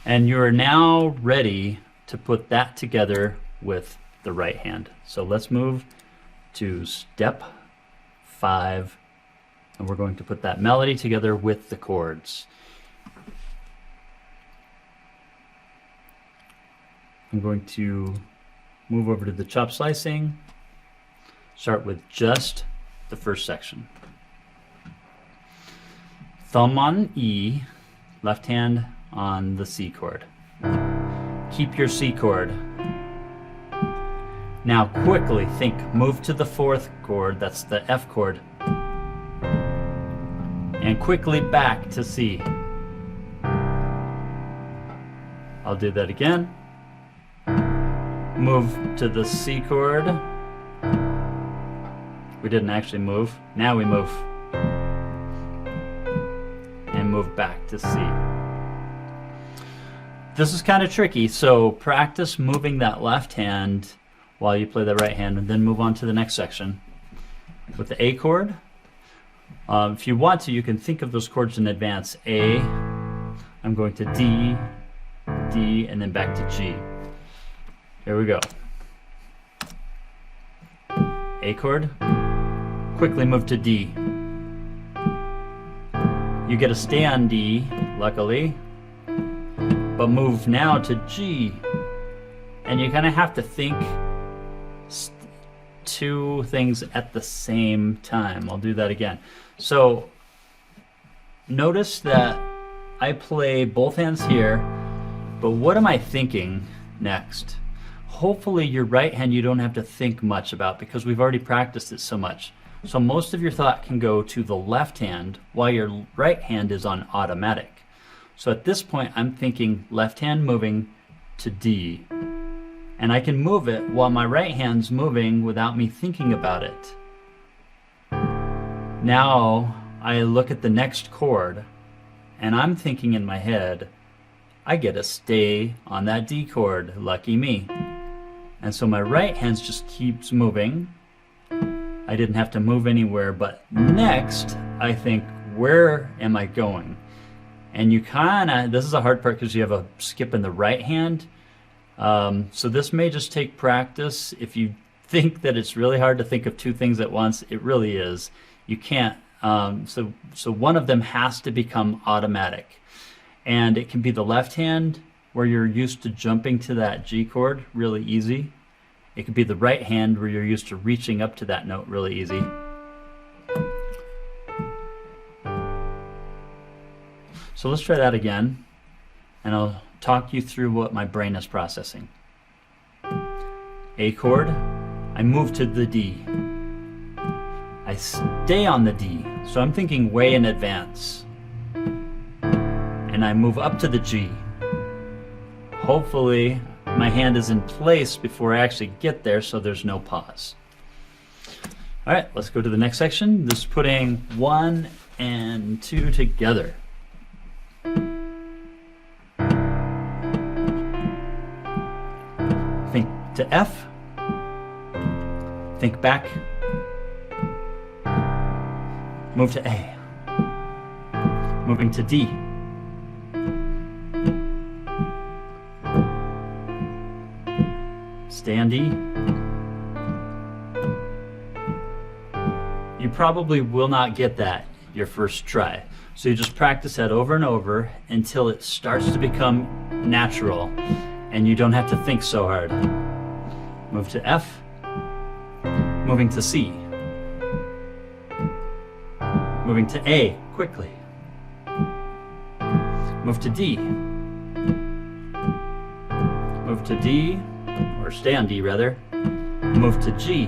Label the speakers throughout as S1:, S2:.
S1: And you're now ready to put that together with the right hand. So let's move to step 5, and we're going to put that melody together with the chords. I'm going to move over to the chop slicing, start with just the first section. Thumb on E, left hand on the C chord. Keep your C chord. Now quickly think, move to the 4th chord, that's the F chord, and quickly back to C. I'll do that again. Move to the C chord. We didn't actually move. Now we move. And move back to C. This is kind of tricky, so practice moving that left hand while you play the right hand, and then move on to the next section. With the A chord, if you want to, you can think of those chords in advance. A, I'm going to D, D, and then back to G. Here we go. A chord, quickly move to D. You get to stay on D, luckily, but move now to G. And you kind of have to think 2 things at the same time. I'll do that again. So notice that I play both hands here, but what am I thinking next? Hopefully your right hand you don't have to think much about because we've already practiced it so much. So most of your thought can go to the left hand while your right hand is on automatic. So at this point I'm thinking left hand moving to D. And I can move it while my right hand's moving without me thinking about it. Now I look at the next chord and I'm thinking in my head, I get to stay on that D chord, lucky me. And so my right hand just keeps moving. I didn't have to move anywhere, but next I think, where am I going? And you this is a hard part because you have a skip in the right hand. So this may just take practice. If you think that it's really hard to think of 2 things at once, it really is. You can't. So one of them has to become automatic. And it can be the left hand where you're used to jumping to that G chord really easy. It could be the right hand where you're used to reaching up to that note really easy. So let's try that again, and I'll talk you through what my brain is processing. A chord, I move to the D. I stay on the D, so I'm thinking way in advance. And I move up to the G. Hopefully my hand is in place before I actually get there, so there's no pause. All right, let's go to the next section. This is putting 1 and 2 together. Think to F, think back, move to A, moving to D, stay on D. You probably will not get that your first try, so you just practice that over and over until it starts to become natural and you don't have to think so hard. Move to F, moving to C, moving to A quickly, move to D, move to D, or stay on D rather, move to G,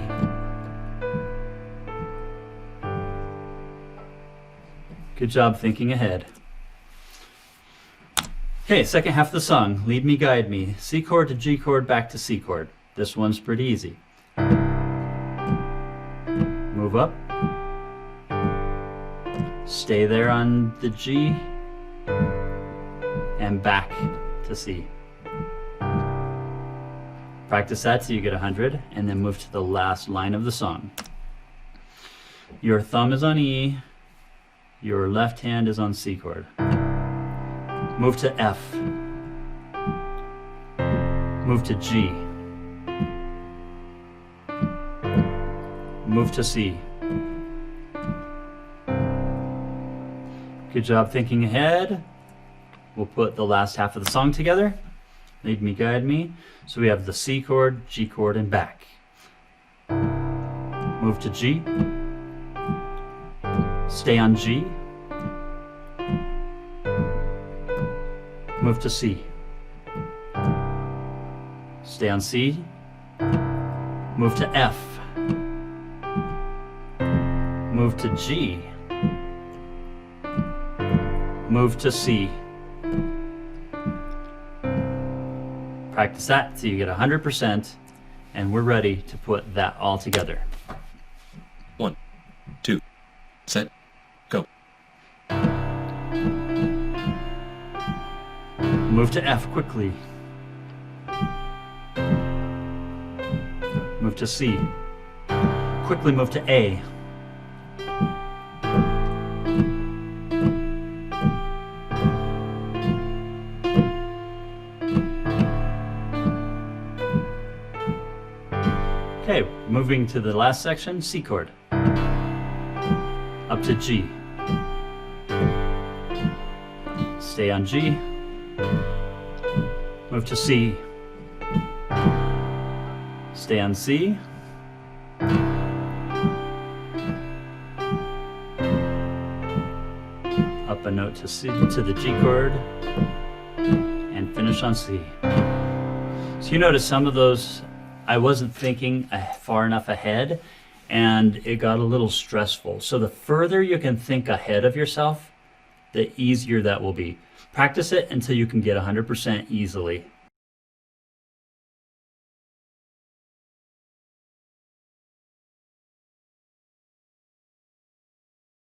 S1: good job thinking ahead. Okay, second half of the song, Lead Me, Guide Me, C chord to G chord, back to C chord. This one's pretty easy. Move up, stay there on the G, and back to C. Practice that till you get 100, and then move to the last line of the song. Your thumb is on E, your left hand is on C chord. Move to F, Move to G. Move to C. Good job thinking ahead. We'll put the last half of the song together. Lead me, guide me. So we have the C chord, G chord, and back. Move to G. Stay on G. Move to C. Stay on C. Move to F. Move to G. Move to C. Practice that till you get 100%, and we're ready to put that all together.
S2: 1, 2, set, go.
S1: Move to F quickly. Move to C. Quickly move to A. Okay, moving to the last section, C chord. Up to G. Stay on G. Move to C. Stay on C. Up a note to C, to the G chord, and finish on C. So you notice some of those I wasn't thinking far enough ahead, and it got a little stressful. So the further you can think ahead of yourself, the easier that will be. Practice it until you can get 100% easily.